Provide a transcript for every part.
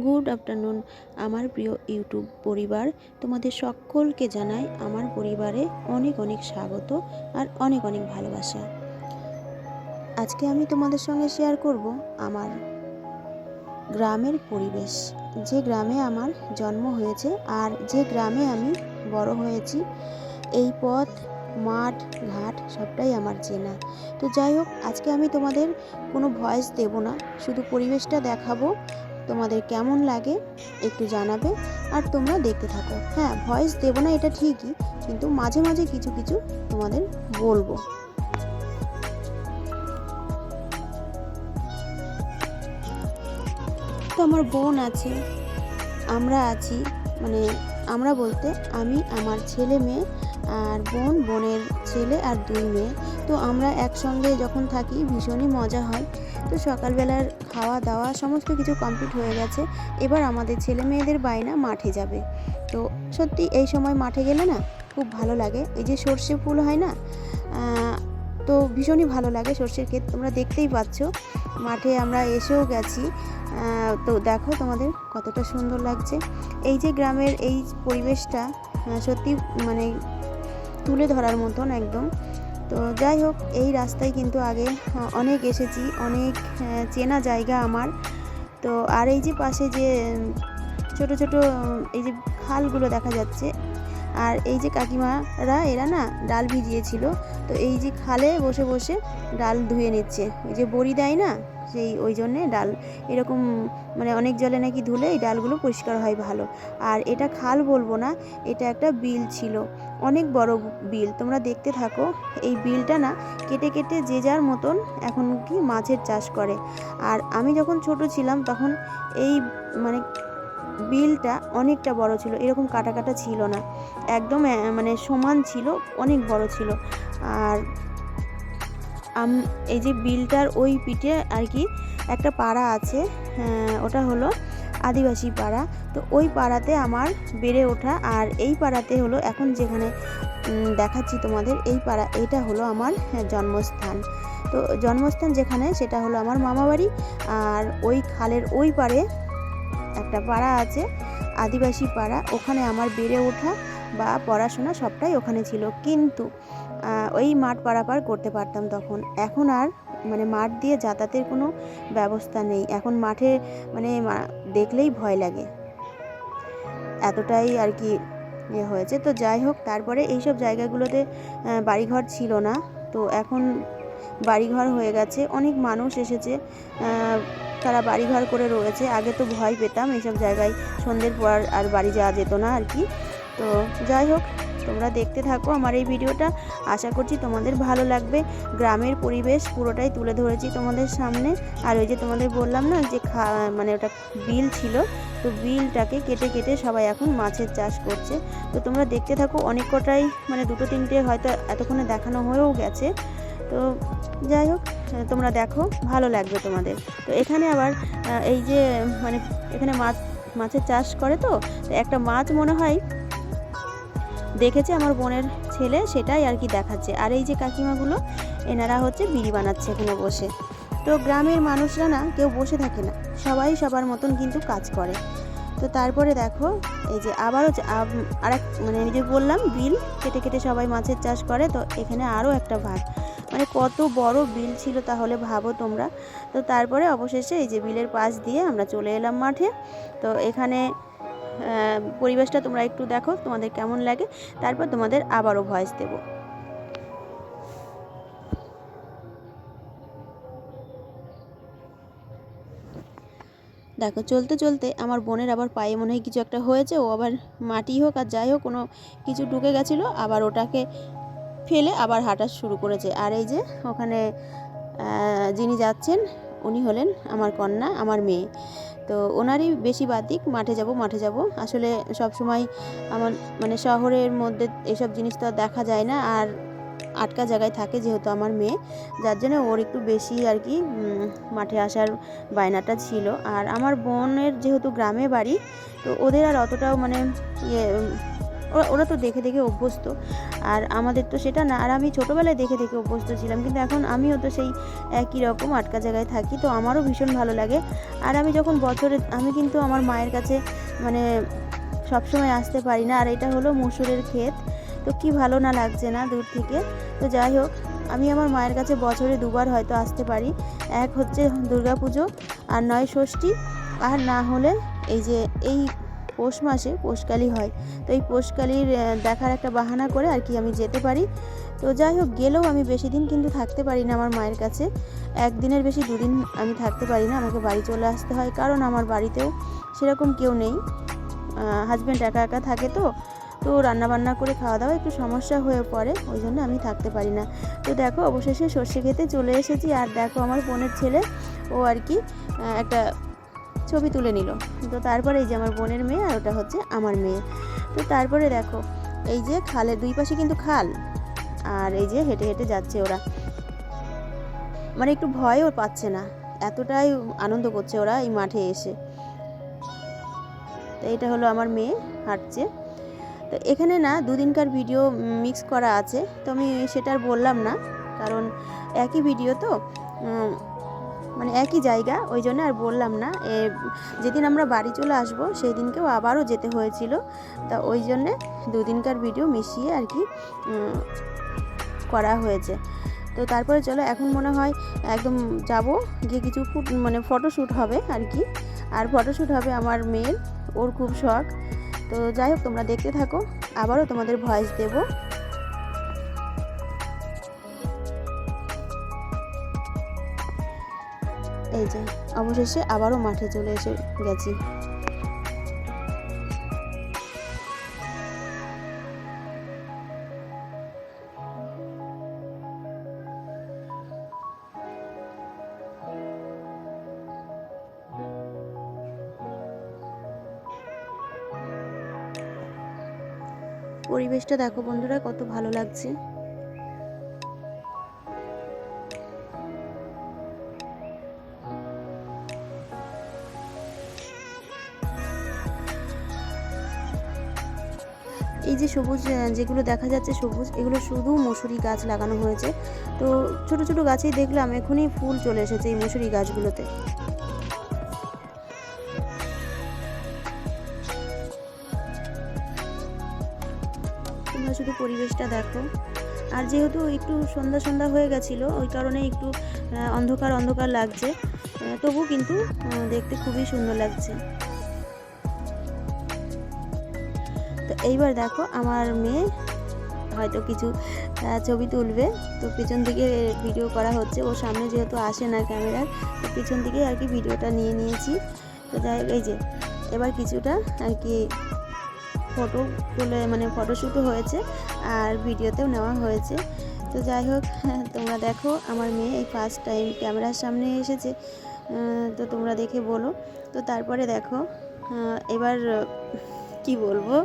Good afternoon আমার প্রিয় YouTube পরিবার, তোমাদের সকলকে জানাই আমার পরিবারে অনেক অনেক স্বাগত আর অনেক অনেক ভালোবাসা। আজকে আমি তোমাদের সঙ্গে শেয়ার করব আমার গ্রামের পরিবেশ, যে গ্রামে আমার জন্ম হয়েছে আর যে গ্রামে আমি বড় হয়েছি। এই পথ, মাঠ, ঘাট সবটাই আমার চেনা। তো যাই হোক, আজকে আমি তোমাদের কোনো ভয়েস দেব না, শুধু পরিবেশটা দেখাবো। তোমাদের কেমন লাগে একটু জানাবে আর তোমরা দেখতে থাকো। হ্যাঁ, ভয়েস দেব না এটা ঠিকই, কিন্তু মাঝে মাঝে কিছু কিছু তোমাদের বলবো। তো আমার বোন আছে, আমরা আছি, মানে আমরা বলতে আমি, আমার ছেলে মেয়ে আর বোনের ছেলে আর 2 মেয়ে। তো আমরা একসঙ্গে যখন থাকি ভীষণই মজা হয়। তো সকালবেলার খাওয়া দাওয়া সমস্ত কিছু কমপ্লিট হয়ে গেছে। এবার আমাদের ছেলে মেয়েদের বায়না মাঠে যাবে। তো সত্যি এই সময় মাঠে গেলে না খুব ভালো লাগে। এই যে সর্ষে ফুল হয় না, তো ভীষণই ভালো লাগে। সর্ষের ক্ষেত তোমরা দেখতেই পাচ্ছ, মাঠে আমরা এসেও গেছি। তো দেখো তোমাদের কতটা সুন্দর লাগছে। এই যে গ্রামের এই পরিবেশটা সত্যি মানে তুলে ধরার মতন একদম। তো যাই হোক, এই রাস্তায় কিন্তু আগে অনেক এসেছি, অনেক চেনা জায়গা আমার। তো আর এই যে পাশে যে ছোট ছোট এই যে খালগুলো দেখা যাচ্ছে, আর এই যে কাকিমারা এরা না ডাল ভিজিয়েছিল, তো এই যে খালে বসে বসে ডাল ধুয়ে নিচ্ছে। ওই যে বড়ি দেয় না, ওই জন্যে ডাল এরকম, মানে অনেক জলে নাকি ধুলে এই ডালগুলো পরিষ্কার হয় ভালো। আর এটা খাল বলবো না, এটা একটা বিল ছিল, অনেক বড় বিল। তোমরা দেখতে থাকো। এই বিলটা না কেটে কেটে যে যার মতন এখন কি মাছের চাষ করে। আর আমি যখন ছোট ছিলাম তখন এই মানে বিলটা অনেকটা বড় ছিল, এরকম কাটা কাটা ছিল না, একদম মানে সমান ছিল, অনেক বড় ছিল। আর এই যে বিলটার ওই পিঠে আর কি একটা পাড়া আছে, ওটা হলো আদিবাসী পাড়া। তো ওই পাড়াতে আমার বেড়ে ওঠা। আর এই পাড়াতে হলো এখন যেখানে দেখাচ্ছি তোমাদের, এই পাড়া, এইটা হলো আমার জন্মস্থান। তো জন্মস্থান যেখানে, সেটা হলো আমার মামাবাড়ি। আর ওই খালের ওই পাড়ে একটা পাড়া আছে, আদিবাসী পাড়া, ওখানে আমার বেড়ে ওঠা বা পড়াশোনা সবটাই ওখানে ছিল। কিন্তু ওই মাঠ পারাপার করতে পারতাম তখন। এখন আর মানে মাঠ দিয়ে যাতায়াতের কোনো ব্যবস্থা নেই। এখন মাঠে মানে দেখলেই ভয় লাগে, এতটাই আর কি হয়েছে। তো যাই হোক, তারপরে এইসব জায়গাগুলোতে বাড়িঘর ছিল না, তো এখন বাড়িঘর হয়ে গেছে, অনেক মানুষ এসেছে, তারা বাড়িঘর করে রয়েছে। আগে তো ভয় পেতাম এইসব জায়গায়, সন্ধ্যের পর আর বাড়ি যাওয়া যেত না আর কি। তো যাই হোক, তোমরা দেখতে থাকো আমার এই ভিডিওটা, আশা করছি তোমাদের ভালো লাগবে। গ্রামের পরিবেশ পুরোটাই তুলে ধরেছি তোমাদের সামনে। আর ওই যে তোমাদের বললাম না যে মানে ওটা বিল ছিল, তো বিলটাকে কেটে কেটে সবাই এখন মাছের চাষ করছে। তো তোমরা দেখতে থাকো, অনেক কটাই মানে 2-3টে হয়তো এতক্ষণে দেখানো হয়েও গেছে। তো যাই হোক, তোমরা দেখো, ভালো লাগবে তোমাদের। তো এখানে আবার এই যে মানে এখানে মাছের চাষ করে, তো একটা মাছ মনে হয় দেখেছে আমার বোনের ছেলে, সেটাই আর কি দেখাচ্ছে। আর এই যে কাকিমাগুলো, এনারা হচ্ছে বিড়ি বানাচ্ছে এখানে বসে। তো গ্রামের মানুষরা না কেউ বসে থাকে না, সবাই সবার মতন কিন্তু কাজ করে। তো তারপরে দেখো, এই যে আবারও আর এক মানে এই যে বললাম বিল কেটে কেটে সবাই মাছের চাষ করে। তো এখানে আরও একটা ভাগ, মানে কত বড় বিল ছিল তাহলে ভাবো তোমরা। তো তারপরে অবশেষে এই যে বিলের পাশ দিয়ে আমরা চলে এলাম মাঠে। তো এখানে পরিবেশটা তোমরা একটু দেখো, তোমাদের কেমন লাগে, তারপর তোমাদের আবারও ভয়েস দেব। দেখো, চলতে চলতে আমার বোনের আবার পায়ে মনে হয় কিছু একটা হয়েছে, ও আবার মাটি হোক আর যাই হোক কোনো কিছু ঢুকে গেছিলো, আবার ওটাকে ফেলে আবার হাঁটা শুরু করেছে। আর এই যে ওখানে যিনি যাচ্ছেন উনি হলেন আমার কন্যা, আমার মেয়ে। তো ওনারই বেশি বাদিক মাঠে যাব মাঠে যাব। আসলে সব সময় আমার মানে শহরের মধ্যে এসব জিনিস তো দেখা যায় না, আর আটকা জায়গায় থাকে যেহেতু আমার মেয়ে, যার জন্য ওর একটু বেশি আর কি মাঠে আসার বায়নাটা ছিল। আর আমার বোনের যেহেতু গ্রামে বাড়ি, তো ওদের আর অতটাও মানে ওরা তো দেখে দেখে অভ্যস্ত, আর আমাদের তো সেটা না। আর আমি ছোটোবেলায় দেখে দেখে অভ্যস্ত ছিলাম, কিন্তু এখন আমিও তো সেই একই রকম আটকা জায়গায় থাকি, তো আমারও ভীষণ ভালো লাগে। আর আমি যখন আমি কিন্তু আমার মায়ের কাছে মানে সবসময় আসতে পারি না, আর এটা হলো মসুরের ক্ষেত, তো কি ভালো না লাগছে না দূর থেকে। তো যাই হোক, আমি আমার মায়ের কাছে বছরে 2বার হয়তো আসতে পারি। এক হচ্ছে দুর্গাপুজো, আর নয় ষষ্ঠী, আর না হলে এই পৌষ মাসে পৌষকালী হয়, তো এই পৌষকালীর দেখার একটা বাহানা করে আর কি আমি যেতে পারি। তো যাই হোক, গেলেও আমি বেশি দিন কিন্তু থাকতে পারি না আমার মায়ের কাছে, একদিনের বেশি 2 দিন আমি থাকতে পারি না, আমাকে বাড়ি চলে আসতে হয়, কারণ আমার বাড়িতেও সেরকম কেউ নেই। হাজব্যান্ড একা একা থাকে, তো রান্নাবান্না করে খাওয়া দাওয়া একটু সমস্যা হয়ে পড়ে, ওই জন্য আমি থাকতে পারি না। তো দেখো, অবশেষে সর্ষে খেতে চলে এসেছি, আর দেখো আমার বোনের ছেলে ও আর কি একটা ছবি তুলে নিল। তো তারপরে এই যে আমার বোনের মেয়ে, আর ওটা হচ্ছে আমার মেয়ে। তো তারপরে দেখো, এই যে খালের 2 পাশে কিন্তু খাল, আর এই যে হেঁটে হেঁটে যাচ্ছে ওরা, মানে একটু ভয়ও পাচ্ছে না, এতটাই আনন্দ করছে ওরা এই মাঠে এসে। তো এটা হলো আমার মেয়ে হাঁটছে। তো এখানে না 2 দিনকার ভিডিও মিক্স করা আছে, তো আমি সেটা আর বললাম না, কারণ একই ভিডিও তো, মানে একই জায়গা, ওই জন্য আর বললাম না। যেদিন আমরা বাড়ি চলে আসবো সেই দিনকেও আবারও যেতে হয়েছিল, তা ওই জন্যে 2 দিনকার ভিডিও মিশিয়ে আর কি করা হয়েছে। তো তারপরে চলো, এখন মনে হয় একদম যাব, গিয়ে কিছু মানে ফটোশ্যুট হবে আর কি, আর ফটোশ্যুট হবে আমার মেয়ের, ওর খুব শখ। তো যাই হোক, তোমরা দেখতে থাকো, আবারও তোমাদের ভয়েস দেব। এই যে অবশেষে আবারও মাঠে চলে এসে গেছি। পরিবেশটা দেখো বন্ধুরা, কত ভালো লাগছে। এই যে সবুজ যেগুলো দেখা যাচ্ছে সবুজ, এগুলো শুধু মসুরি গাছ লাগানো হয়েছে। তো ছোট ছোট গাছেই দেখলাম এখনই ফুল চলে এসেছে এই মসুরি গাছগুলোতে। তোমরা শুধু পরিবেশটা দেখো। আর যেহেতু একটু সন্ধ্যা সন্ধ্যা হয়ে গেছিলো, ওই কারণে একটু অন্ধকার অন্ধকার লাগছে, তবু কিন্তু দেখতে খুবই সুন্দর লাগছে। তো এইবার দেখো, আমার মেয়ে হয়তো কিছু ছবি তুলবে, তো পিছন দিকে ভিডিও করা হচ্ছে, ওর সামনে যেহেতু আসে না ক্যামেরার, তো পিছন দিকে আর কি ভিডিওটা নিয়ে নিয়েছি। তো যাই হোক, এই যে এবার কিছুটা আর কি ফটো তুলে, মানে ফটোশ্যুটও হয়েছে আর ভিডিওতেও নেওয়া হয়েছে। তো যাই হোক, তোমরা দেখো, আমার মেয়ে এই ফার্স্ট টাইম ক্যামেরার সামনে এসেছে, তো তোমরা দেখে বলো। তো তারপরে দেখো, এবার কি বলবো,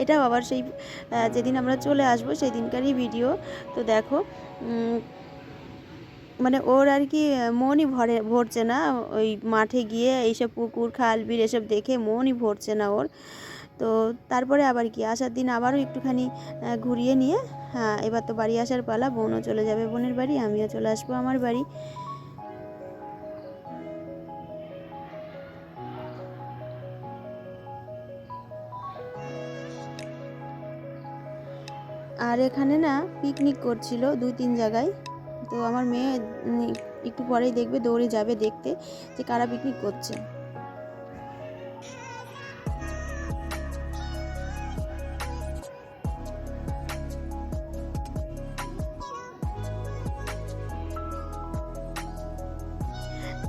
এটাও আবার সেই যেদিন আমরা চলে আসবো সেই দিনকারই ভিডিও। তো দেখো, মানে ওর আর কি মনই ভরছে না, ওই মাঠে গিয়ে এইসব পুকুর খাল বিল এসব দেখে মনই ভরছে না ওর। তো তারপরে আবার কি, আসার দিন আবারও একটুখানি ঘুরিয়ে নিয়ে, হ্যাঁ এবার তো বাড়ি আসার পালা, বোনও চলে যাবে বোনের বাড়ি, আমিও চলে আসবো আমার বাড়ি। আর এখানে না পিকনিক করছিল 2-3 জায়গায়, তো আমার মেয়ে একটু পরেই দেখবে, দৌড়ে যাবে দেখতে যে কারা পিকনিক করছে।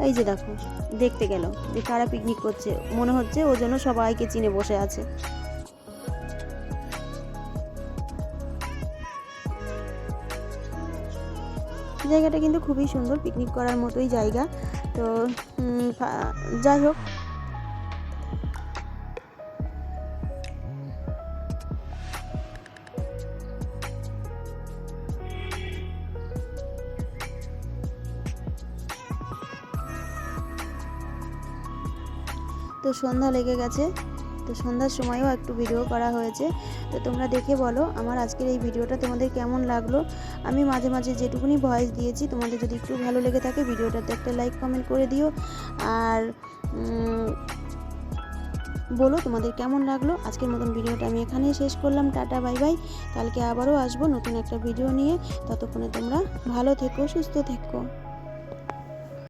এই যে দেখো, দেখতে গেল যে কারা পিকনিক করছে, মনে হচ্ছে ও জন্য সবাইকে চিনে বসে আছে। জায়গাটা কিন্তু খুবই সুন্দর, পিকনিক করার মতোই জায়গা। তো যাই হোক, তো সন্ধ্যা লেগে গেছে, তো সন্ধ্যার সময়ও একটু ভিডিও করা হয়েছে। তো তোমরা দেখে বলো আমার আজকের এই ভিডিওটা তোমাদের কেমন লাগলো। আমি মাঝে মাঝে যেটুকুনি ভয়েস দিয়েছি তোমাদের যদি একটু ভালো লেগে থাকে ভিডিওটাতে একটা লাইক কমেন্ট করে দিও। আর বলো তোমাদের কেমন লাগলো। আজকের মতন ভিডিওটা আমি এখানেই শেষ করলাম। Tata bye bye. কালকে আবারও আসবো নতুন একটা ভিডিও নিয়ে। ততক্ষণে তোমরা ভালো থেকো, সুস্থ থেকো।